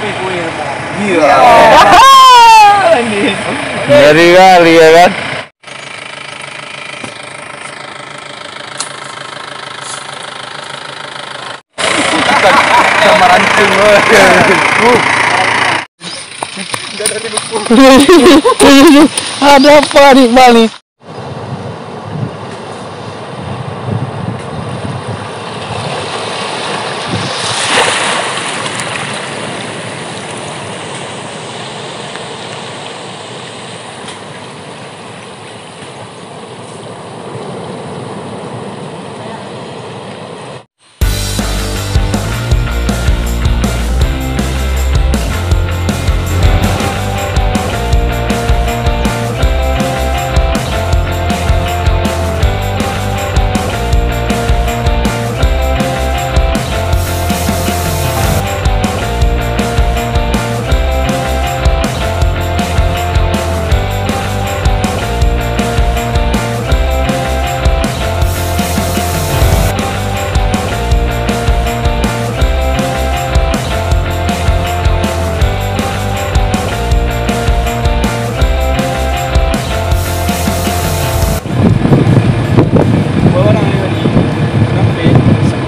Tapi gue mau. Iya. Ngeri kali ya kan. Sama rancung. Ada apa nih Bali?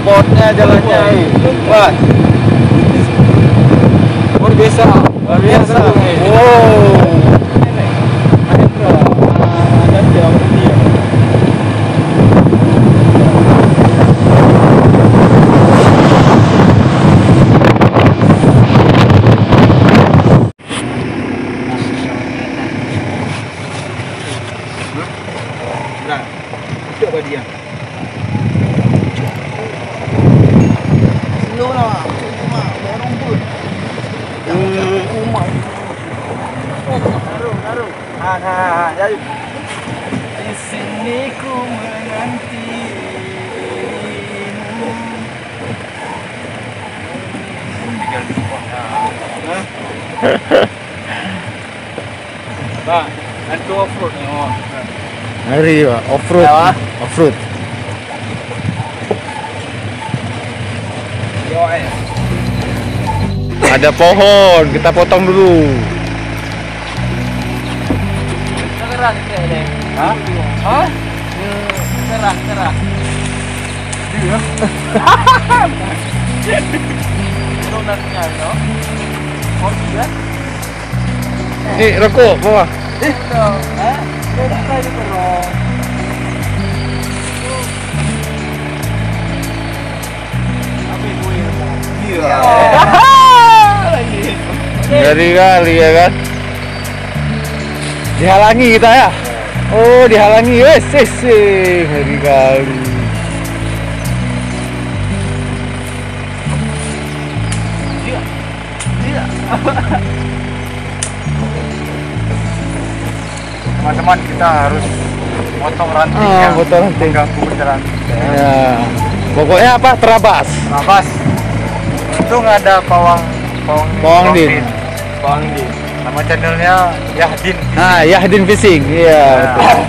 Spotnya jalannya. Wah. Luar biasa. Luar biasa. Wow. Mahendra. Dan dia dia. Nah, coba dia. Slow lah. Cuma borong pun. Taruh. Jadi di sini ku menanti dirimu. Tinggal di spotnya. Bang, nanti off-road nih. Oh. Ngeri Pak, off-road. Ya, Pak. Off-road. Yo, Ada pohon, kita potong dulu. Keras kayaknya. Hah? Hah? Keras. Iya. Donatnya itu. Oh, iya. Rokok bawah. Hah? Udah kali terus. Tapi gue mau. Iya. Ngeri kali ya kan. Dihalangi kita ya. Oh, dihalangi. Wes, ngeri kali. Iya. Teman-teman, kita harus potong rantingnya. Potong ranting. Mengganggu berjalan. Ya. Pokoknya apa? Terabas. Nafas. Itu nggak ada pawang Pawangdin. Nama channelnya Yahdin. Nah, Yahdin Fishing. Iya, betul.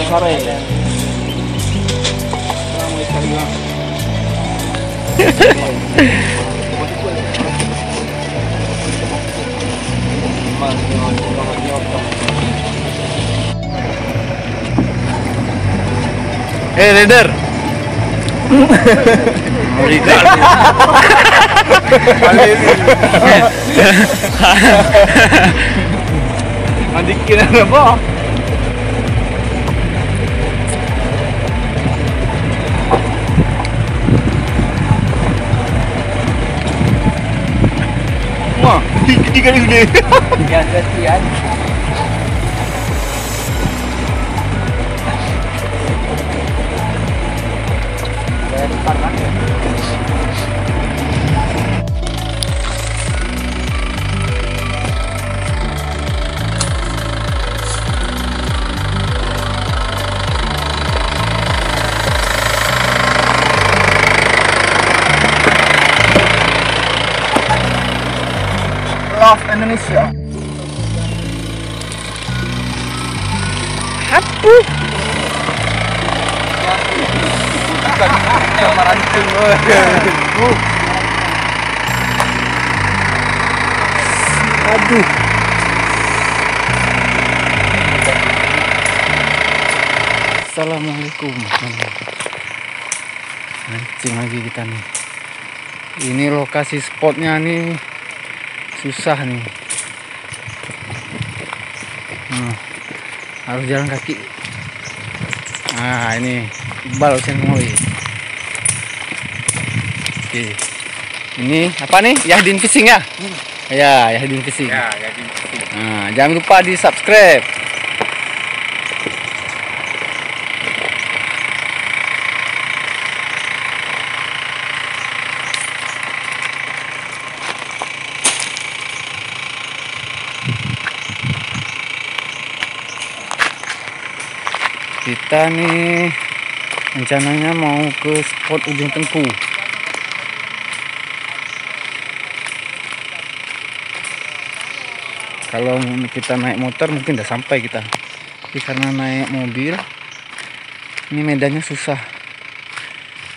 Sare. Leader. Mandikin na ba? Wah, tiga gede. Yan, yan. Love Indonesia. Bukan sama rancung. Aduh. Assalamualaikum. Mancing lagi kita nih. Ini lokasi spotnya nih susah nih. Harus jalan kaki. Nah ini Iqbal Senmoy. Oke. Ini apa nih? Yahdin Fishing ya? Ya, Yahdin Fishing. Ya, jadi Nah, jangan lupa di subscribe. Kita nih rencananya mau ke spot Ujung Tengku. Kalau kita naik motor mungkin udah sampai kita. Tapi karena naik mobil ini medannya susah.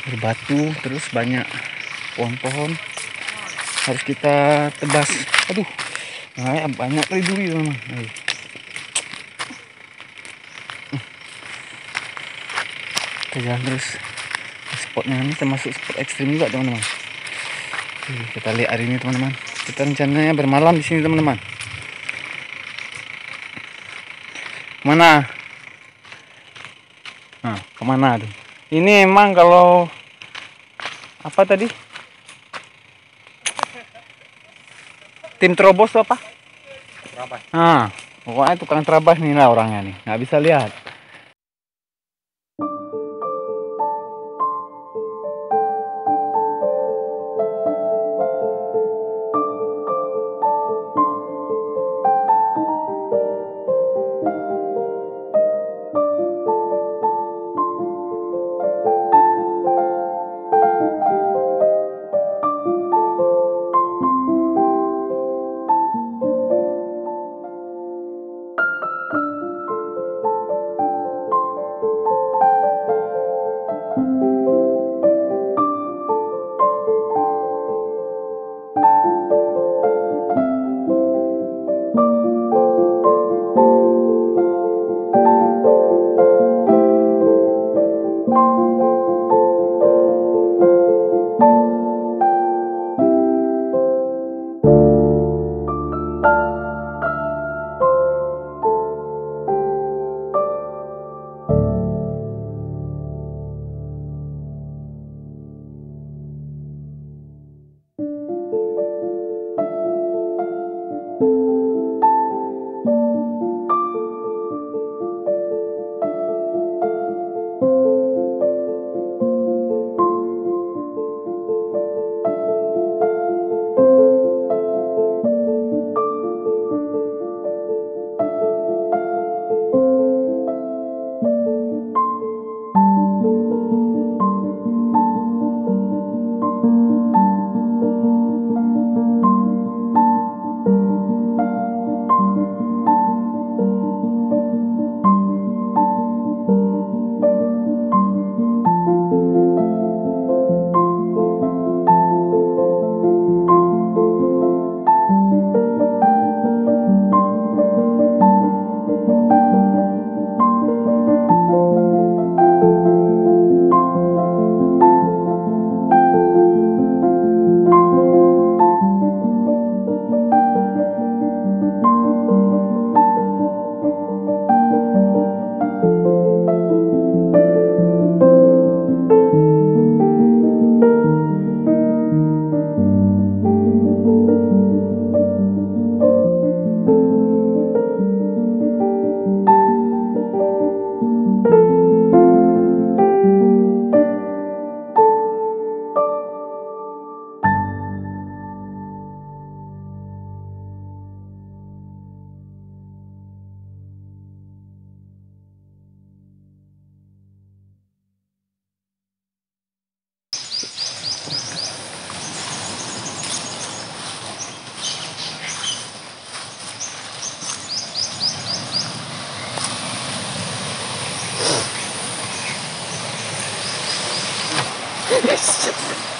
Berbatu terus banyak pohon-pohon. Harus kita tebas. Aduh. Nah, banyak kali duri teman. Kita jalan terus. Spotnya ini termasuk spot ekstrim juga teman-teman. Kita lihat hari ini teman-teman. Kita rencananya bermalam di sini teman-teman. Mana? Nah, kemana tuh? Ini emang kalau apa tadi? Tim terobos tuh apa? Terabas. Nah, pokoknya tukang terabas nih lah orangnya nih. Nggak bisa lihat.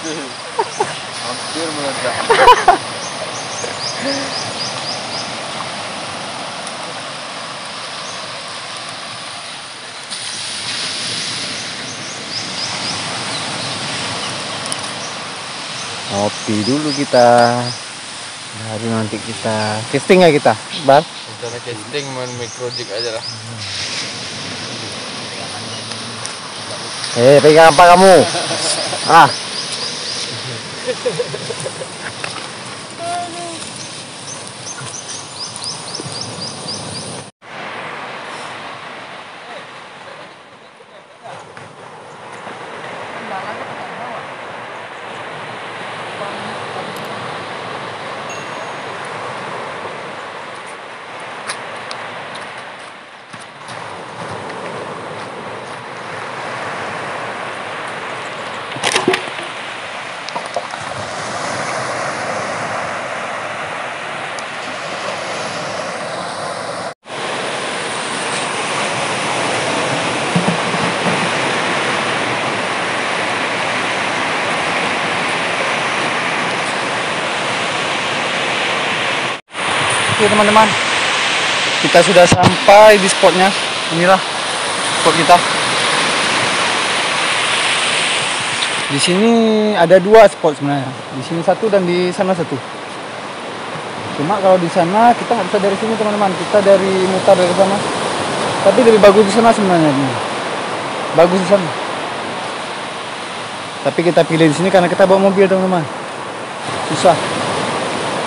Hampir meledak. Ngopi dulu kita. Baru nanti kita casting ya kita, Bang. Rencana casting main microjig aja lah. Pegang apa kamu? Ah. Oke teman-teman, kita sudah sampai di spotnya. Inilah spot kita. Di sini ada dua spot sebenarnya. Di sini satu dan di sana satu. Cuma kalau di sana kita nggak bisa dari sini teman-teman. Kita dari mutar dari sana. Tapi lebih bagus di sana sebenarnya. Bagus di sana. Tapi kita pilih di sini karena kita bawa mobil teman-teman. Susah.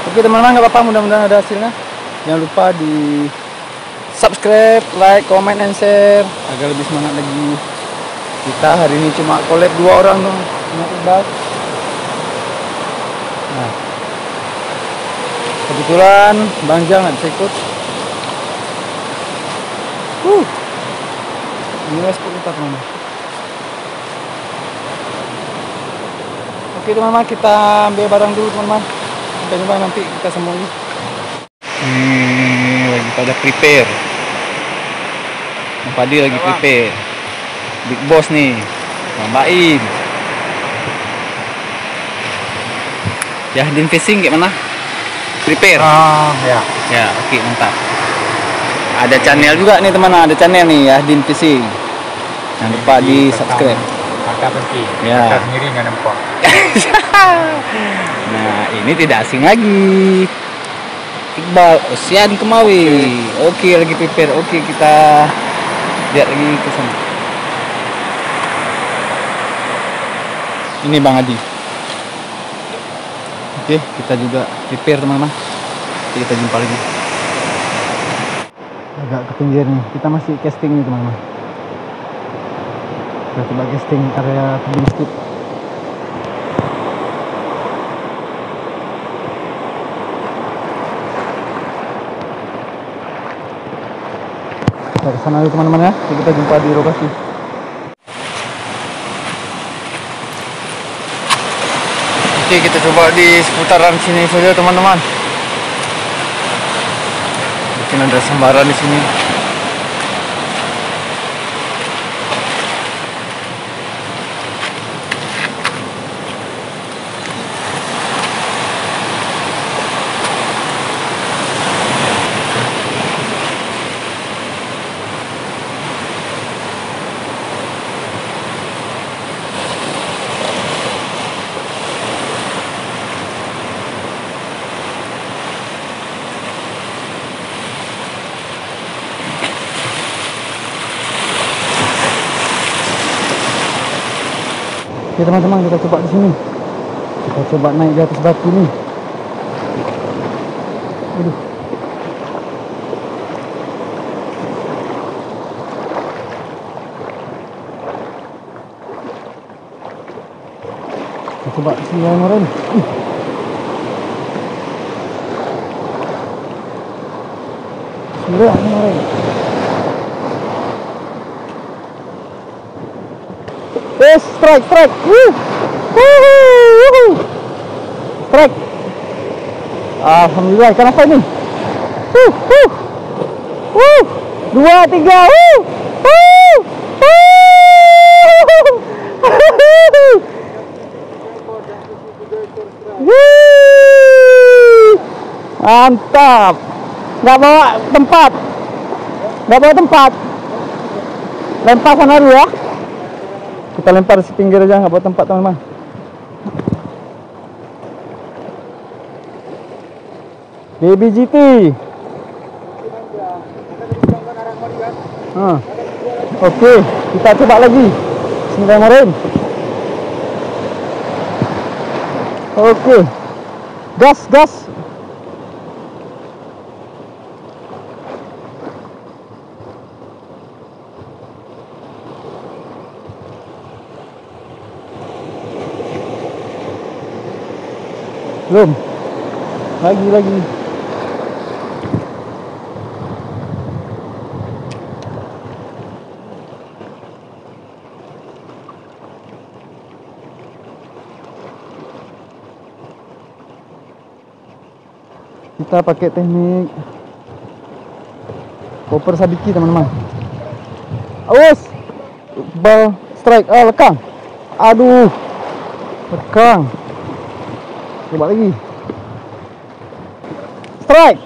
Oke teman-teman, nggak apa-apa, mudah-mudahan ada hasilnya. Jangan lupa di subscribe, like, comment, and share agar lebih semangat lagi. Kita hari ini cuma collab 2 orang dong, cuma Iqbal. Nah, kebetulan Bang Jal nggak bisa ikut. Inilah spot kita teman-teman. Oke teman-teman, kita ambil barang dulu teman-teman. Sampai jumpa nanti kita semuanya. Lagi pada prepare. Bang Padi lagi prepare. Big Boss nih, Bang Baim. Yahdin Fishing gimana? Prepare. Ya. Ya, oke, mantap. Ada channel juga nih teman, ada channel nih Yahdin Fishing. Jangan lupa di subscribe. Maka penting. Ya. Kita sendiri nggak nampak. Nah, ini tidak asing lagi. Iqbal Ocean Kemawi. Oke, lagi prepare. Oke, kita lihat lagi ke sana. Ini Bang Adi. Oke, kita juga prepare teman-teman. Kita jumpa lagi. Agak ke pinggir nih. Kita masih casting nih teman-teman. Kita coba casting area tebing steep. Kita kesana dulu teman-teman ya. Kita jumpa di lokasi. Oke, kita coba di seputaran sini saja teman-teman. Mungkin ada sembaran di sini. Oke teman-teman, kita coba di sini. Kita coba naik di atas batu nih. Aduh. Kita coba di sini kemarin. Sudah kemarin. Yes, strike. Strike. Alhamdulillah, ikan apa ini? 2, 3. Wih, mantap. Nggak bawa tempat. Nggak bawa tempat. Lempar sana dulu ya. Kita lempar di pinggir aja, nggak bawa tempat teman-teman. Baby GT. Oke, kita coba lagi. Bismillahirrahmanirrahim. Oke. Gas, gas. Belum. Lagi. Kita pakai teknik popper sabiki teman-teman. Awas, ball strike, lekang. Aduh, lekang. Coba lagi. Strike.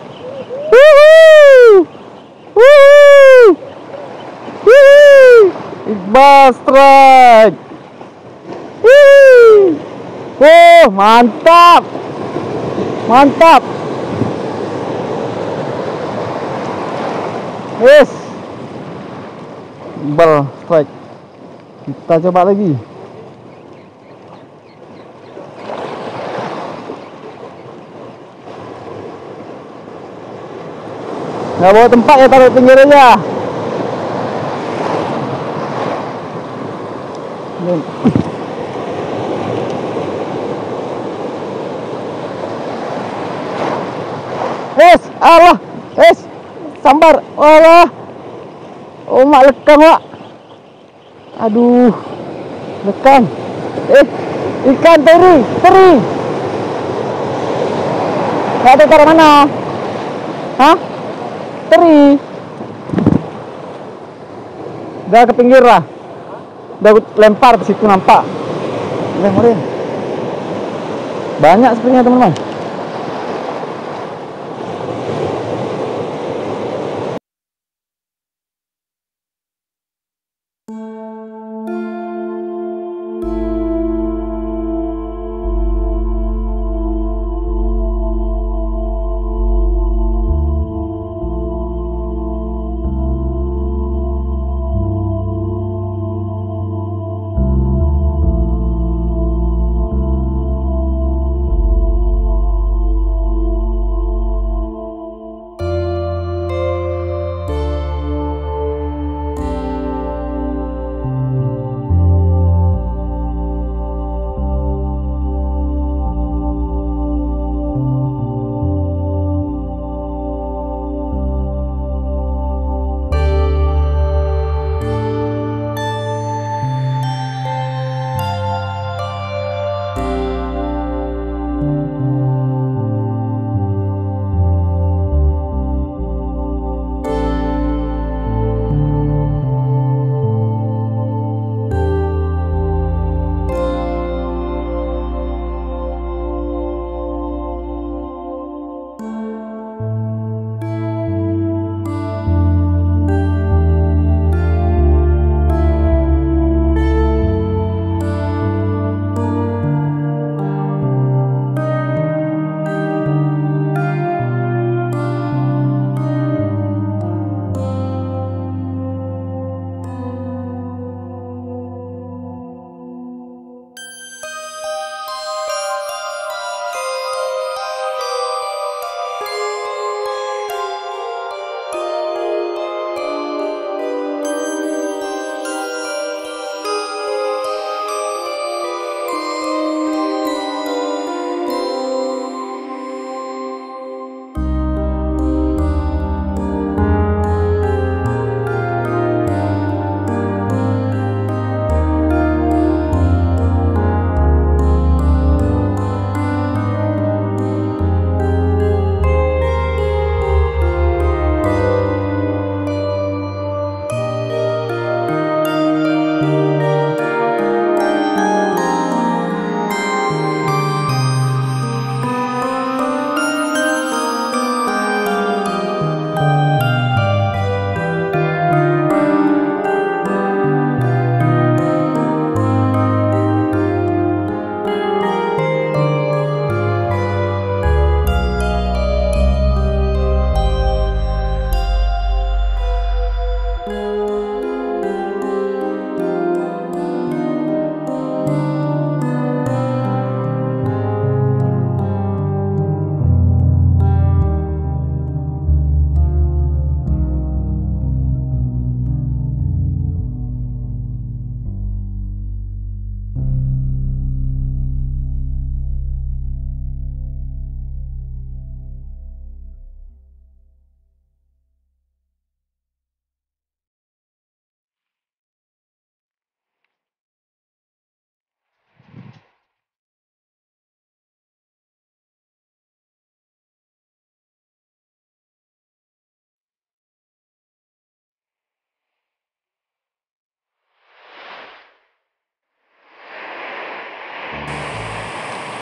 Woohoo! Woohoo! Woohoo! Iqbal strike. Woo! Mantap. Mantap. Yes. Iqbal strike. Kita coba lagi. Nggak bawa tempat ya, taruh pinggir aja. Allah, sambar, Allah. Oh, mak lekang, mak. Aduh, lekang. Ikan teri. Nggak tahu taruh mana. Hah? Teri. Udah ke pinggir lah. Udah aku lempar ke situ nampak. Lemparin. Banyak sebenarnya teman-teman.